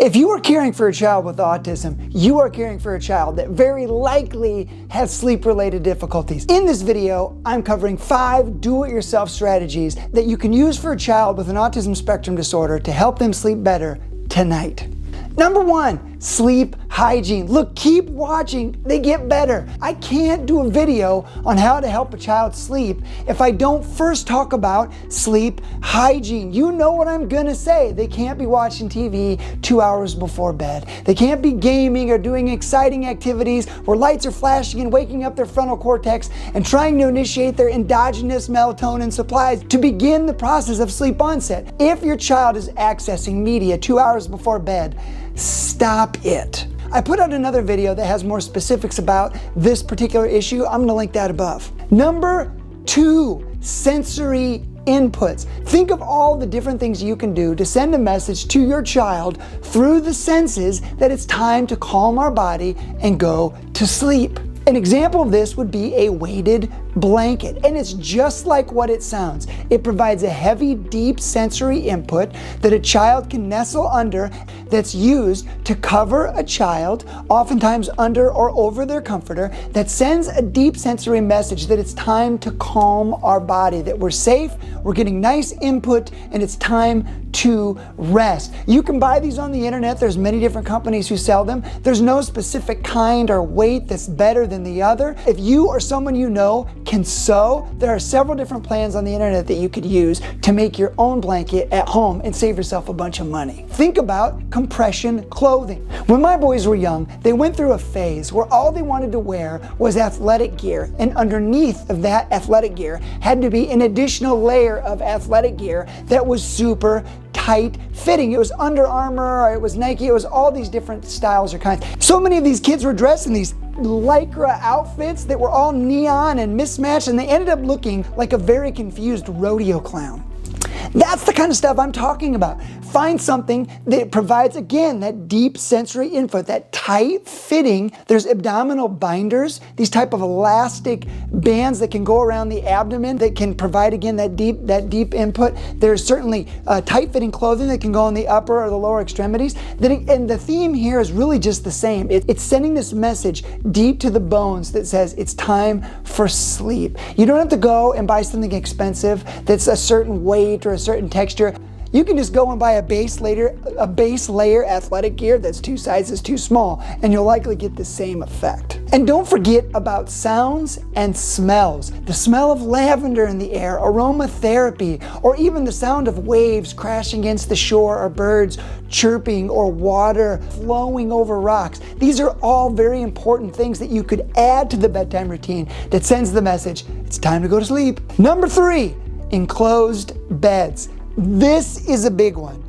If you are caring for a child with autism, you are caring for a child that very likely has sleep-related difficulties. In this video, I'm covering 5 do-it-yourself strategies that you can use for a child with an autism spectrum disorder to help them sleep better tonight. Number 1, sleep hygiene. Look, keep watching, they get better. I can't do a video on how to help a child sleep if I don't first talk about sleep hygiene. You know what I'm gonna say. They can't be watching TV 2 hours before bed. They can't be gaming or doing exciting activities where lights are flashing and waking up their frontal cortex and trying to initiate their endogenous melatonin supplies to begin the process of sleep onset. If your child is accessing media 2 hours before bed, stop it. I put out another video that has more specifics about this particular issue. I'm gonna link that above. Number 2, sensory inputs. Think of all the different things you can do to send a message to your child through the senses that it's time to calm our body and go to sleep. An example of this would be a weighted blanket, and it's just like what it sounds. It provides a heavy, deep sensory input that a child can nestle under that's used to cover a child, oftentimes under or over their comforter, that sends a deep sensory message that it's time to calm our body, that we're safe, we're getting nice input, and it's time to rest. You can buy these on the internet. There's many different companies who sell them. There's no specific kind or weight that's better than the other. If you or someone you know can sew, there are several different plans on the internet that you could use to make your own blanket at home and save yourself a bunch of money. Think about compression clothing. When my boys were young, they went through a phase where all they wanted to wear was athletic gear, and underneath of that athletic gear had to be an additional layer of athletic gear that was super tight fitting. It was Under Armour, or it was Nike, it was all these different styles or kinds. So many of these kids were dressed in these Lycra outfits that were all neon and mismatched, and they ended up looking like a very confused rodeo clown. That's the kind of stuff I'm talking about. Find something that provides, again, that deep sensory input, that tight fitting. There's abdominal binders, these type of elastic bands that can go around the abdomen that can provide, again, that deep input. There's certainly tight fitting clothing that can go on the upper or the lower extremities. And the theme here is really just the same. It's sending this message deep to the bones that says it's time for sleep. You don't have to go and buy something expensive that's a certain weight or a certain texture. You can just go and buy a base layer athletic gear that's 2 sizes too small, and you'll likely get the same effect. And don't forget about sounds and smells. The smell of lavender in the air, aromatherapy, or even the sound of waves crashing against the shore, or birds chirping, or water flowing over rocks. These are all very important things that you could add to the bedtime routine that sends the message, it's time to go to sleep. Number 3, enclosed beds. This is a big one.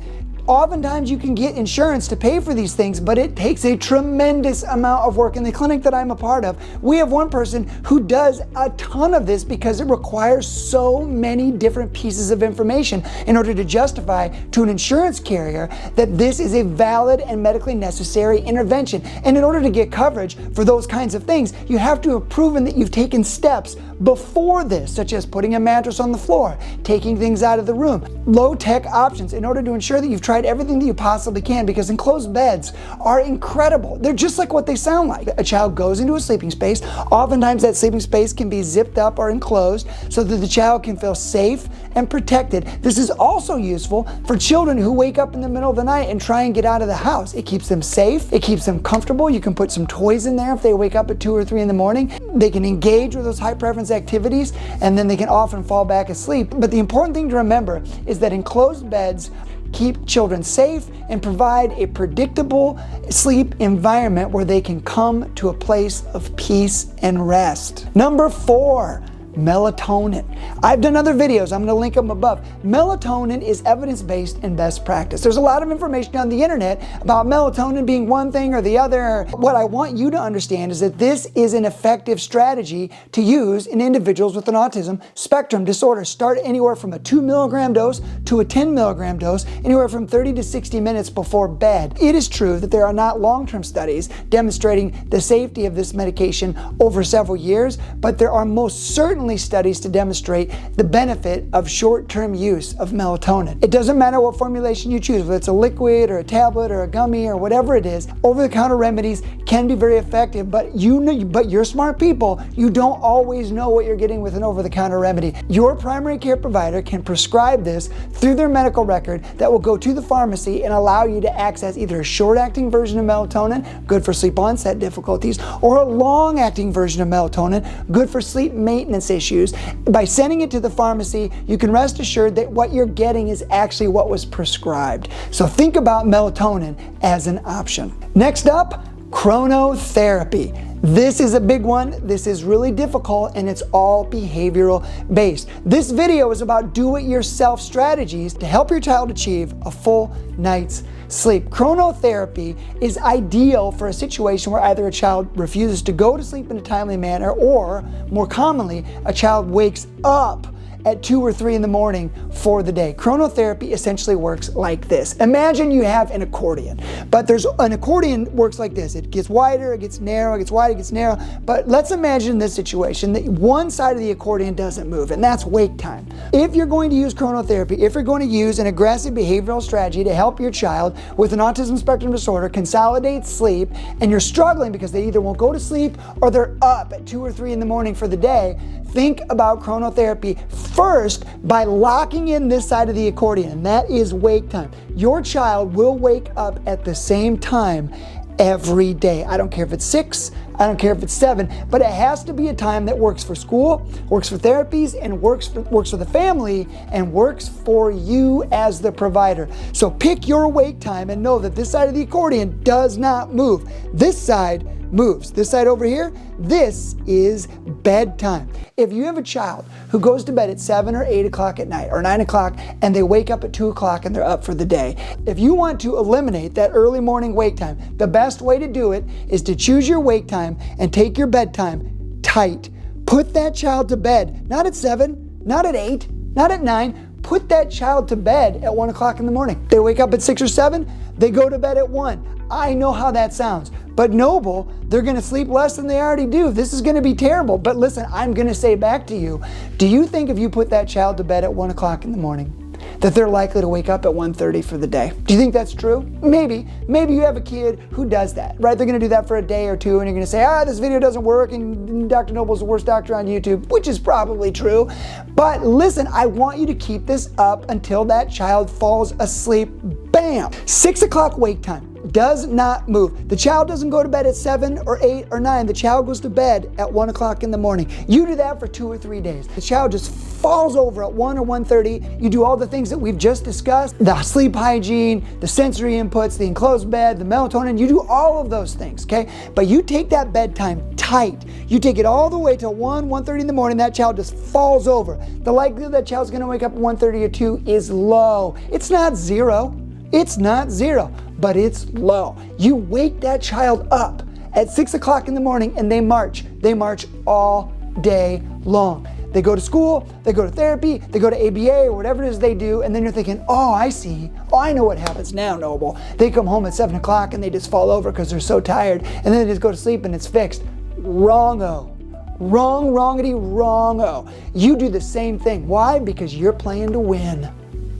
Oftentimes you can get insurance to pay for these things, but it takes a tremendous amount of work. In the clinic that I'm a part of, we have one person who does a ton of this because it requires so many different pieces of information in order to justify to an insurance carrier that this is a valid and medically necessary intervention. And in order to get coverage for those kinds of things, you have to have proven that you've taken steps before this, such as putting a mattress on the floor, taking things out of the room, low-tech options, in order to ensure that you've tried everything that you possibly can, because enclosed beds are incredible. They're just like what they sound like. A child goes into a sleeping space. Oftentimes that sleeping space can be zipped up or enclosed so that the child can feel safe and protected. This is also useful for children who wake up in the middle of the night and try and get out of the house. It keeps them safe. It keeps them comfortable. You can put some toys in there if they wake up at 2 or 3 in the morning. They can engage with those high preference activities, and then they can often fall back asleep. But the important thing to remember is that enclosed beds keep children safe and provide a predictable sleep environment where they can come to a place of peace and rest. Number 4, melatonin. I've done other videos, I'm gonna link them above. Melatonin is evidence-based and best practice. There's a lot of information on the internet about melatonin being one thing or the other. What I want you to understand is that this is an effective strategy to use in individuals with an autism spectrum disorder. Start anywhere from a 2 milligram dose to a 10 milligram dose, anywhere from 30 to 60 minutes before bed. It is true that there are not long-term studies demonstrating the safety of this medication over several years, but there are most certainly certainly studies to demonstrate the benefit of short-term use of melatonin. It doesn't matter what formulation you choose, whether it's a liquid or a tablet or a gummy or whatever it is. Over-the-counter remedies can be very effective, but you're smart people. You don't always know what you're getting with an over-the-counter remedy. Your primary care provider can prescribe this through their medical record that will go to the pharmacy and allow you to access either a short-acting version of melatonin, good for sleep onset difficulties, or a long-acting version of melatonin, good for sleep maintenance issues. By sending it to the pharmacy, you can rest assured that what you're getting is actually what was prescribed. So think about melatonin as an option. Next up, chronotherapy. This is a big one. This is really difficult, and it's all behavioral based. This video is about do-it-yourself strategies to help your child achieve a full night's sleep. Chronotherapy is ideal for a situation where either a child refuses to go to sleep in a timely manner, or more commonly, a child wakes up at 2 or 3 in the morning for the day. Chronotherapy essentially works like this. Imagine you have an accordion, but an accordion works like this. It gets wider, it gets narrow, it gets wide, it gets narrow. But let's imagine this situation that one side of the accordion doesn't move, and that's wake time. If you're going to use chronotherapy, if you're going to use an aggressive behavioral strategy to help your child with an autism spectrum disorder consolidate sleep, and you're struggling because they either won't go to sleep or they're up at 2 or 3 in the morning for the day, think about chronotherapy first by locking in this side of the accordion, and that is wake time. Your child will wake up at the same time every day. I don't care if it's 6, I don't care if it's 7, but it has to be a time that works for school, works for therapies, and works for the family, and works for you as the provider. So pick your wake time and know that this side of the accordion does not move. This side moves. This side over here, this is bedtime. If you have a child who goes to bed at 7 or 8 o'clock at night or 9 o'clock and they wake up at 2 o'clock and they're up for the day, if you want to eliminate that early morning wake time, the best way to do it is to choose your wake time and take your bedtime tight. Put that child to bed, not at 7, not at 8, not at 9. Put that child to bed at 1 o'clock in the morning. They wake up at 6 or 7, they go to bed at 1. I know how that sounds, but Noble, they're going to sleep less than they already do. This is going to be terrible. But listen, I'm going to say back to you, do you think if you put that child to bed at 1 o'clock in the morning, that they're likely to wake up at 1:30 for the day? Do you think that's true? Maybe. Maybe you have a kid who does that, right? They're going to do that for a day or two, and you're going to say, this video doesn't work, and Dr. Noble's the worst doctor on YouTube, which is probably true. But listen, I want you to keep this up until that child falls asleep. Bam! 6 o'clock wake time does not move. The child doesn't go to bed at 7 or 8 or 9. The child goes to bed at 1 o'clock in the morning. You do that for 2 or 3 days. The child just falls over at 1 or 1:30. You do all the things that we've just discussed, the sleep hygiene, the sensory inputs, the enclosed bed, the melatonin. You do all of those things, okay? But you take that bedtime tight. You take it all the way to 1:30 in the morning. That child just falls over. The likelihood that child's going to wake up at 1:30 or 2 is low. It's not zero. It's not zero, but it's low. You wake that child up at 6 o'clock in the morning and they march. They march all day long. They go to school, they go to therapy, they go to ABA or whatever it is they do, and then you're thinking, I see. I know what happens now, Noble. They come home at 7 o'clock and they just fall over because they're so tired, and then they just go to sleep and it's fixed. Wrong-o. Wrong, wrongity, wrong-o. You do the same thing. Why? Because you're playing to win.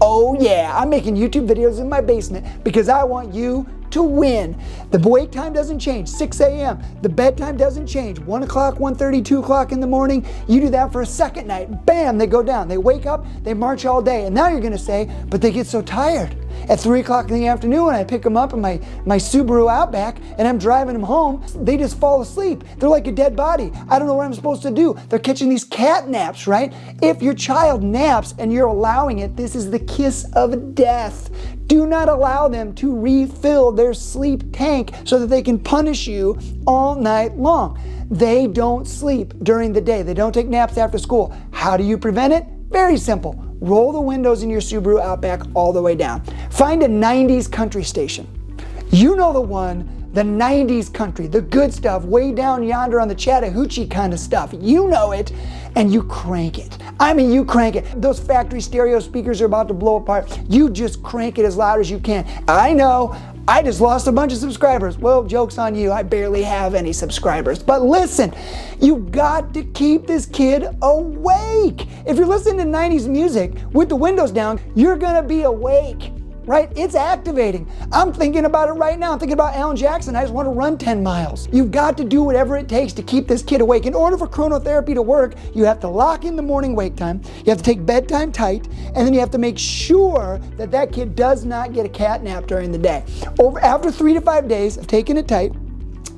Oh yeah, I'm making YouTube videos in my basement because I want you to win. The wake time doesn't change, 6 a.m. The bedtime doesn't change, 1 o'clock, 1:30, 2 o'clock in the morning. You do that for a second night, bam, they go down. They wake up, they march all day. And now you're gonna say, but they get so tired. At 3 o'clock in the afternoon when I pick them up in my Subaru Outback and I'm driving them home, they just fall asleep. They're like a dead body. I don't know what I'm supposed to do. They're catching these cat naps, right? If your child naps and you're allowing it, this is the kiss of death. Do not allow them to refill their sleep tank so that they can punish you all night long. They don't sleep during the day. They don't take naps after school. How do you prevent it? Very simple. Roll the windows in your Subaru Outback all the way down. Find a 90s country station. You know the one, the 90s country, the good stuff, way down yonder on the Chattahoochee kind of stuff. You know it, and you crank it. I mean, you crank it. Those factory stereo speakers are about to blow apart. You just crank it as loud as you can. I know, I just lost a bunch of subscribers. Well, joke's on you. I barely have any subscribers. But listen, you got to keep this kid awake. If you're listening to 90s music with the windows down, you're gonna be awake, right? It's activating. I'm thinking about it right now. I'm thinking about Alan Jackson. I just want to run 10 miles. You've got to do whatever it takes to keep this kid awake. In order for chronotherapy to work, you have to lock in the morning wake time, you have to take bedtime tight, and then you have to make sure that that kid does not get a cat nap during the day. After 3 to 5 days of taking it tight,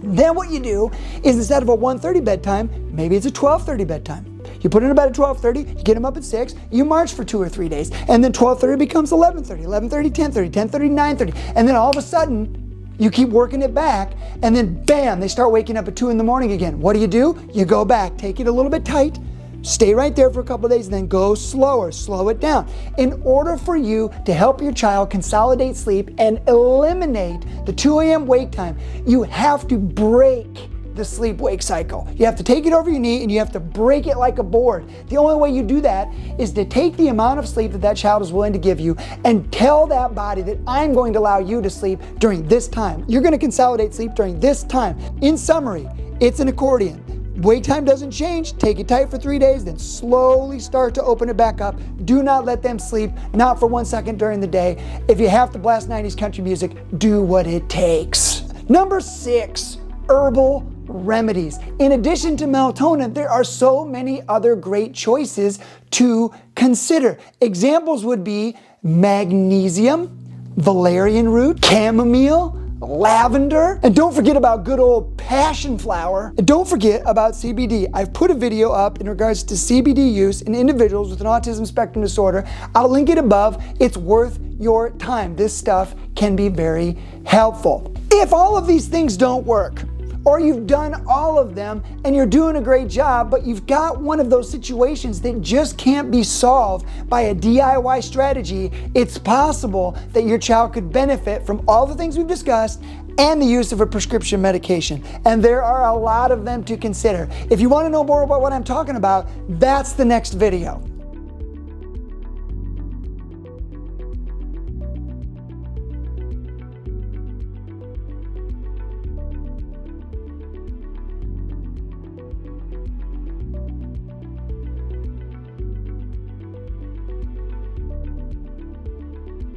then what you do is instead of a 1:30 bedtime, maybe it's a 12:30 bedtime. You put in bed at 12:30, you get him up at 6, you march for 2 or 3 days, and then 12:30 becomes 11:30, 11:30, 10:30, 10:30, 9:30, and then all of a sudden, you keep working it back, and then bam, they start waking up at 2 in the morning again. What do? You go back, take it a little bit tight, stay right there for a couple of days, and then go slower, slow it down. In order for you to help your child consolidate sleep and eliminate the 2 a.m. wake time, you have to break the sleep-wake cycle. You have to take it over your knee and you have to break it like a board. The only way you do that is to take the amount of sleep that that child is willing to give you and tell that body that I'm going to allow you to sleep during this time. You're going to consolidate sleep during this time. In summary, it's an accordion. Wake time doesn't change, take it tight for 3 days, then slowly start to open it back up. Do not let them sleep, not for 1 second during the day. If you have to blast 90s country music, do what it takes. Number 6, herbal remedies. In addition to melatonin, there are so many other great choices to consider. Examples would be magnesium, valerian root, chamomile, lavender, and don't forget about good old passion flower. And don't forget about CBD. I've put a video up in regards to CBD use in individuals with an autism spectrum disorder. I'll link it above. It's worth your time. This stuff can be very helpful. If all of these things don't work, or you've done all of them and you're doing a great job, but you've got one of those situations that just can't be solved by a DIY strategy, it's possible that your child could benefit from all the things we've discussed and the use of a prescription medication. And there are a lot of them to consider. If you want to know more about what I'm talking about, that's the next video.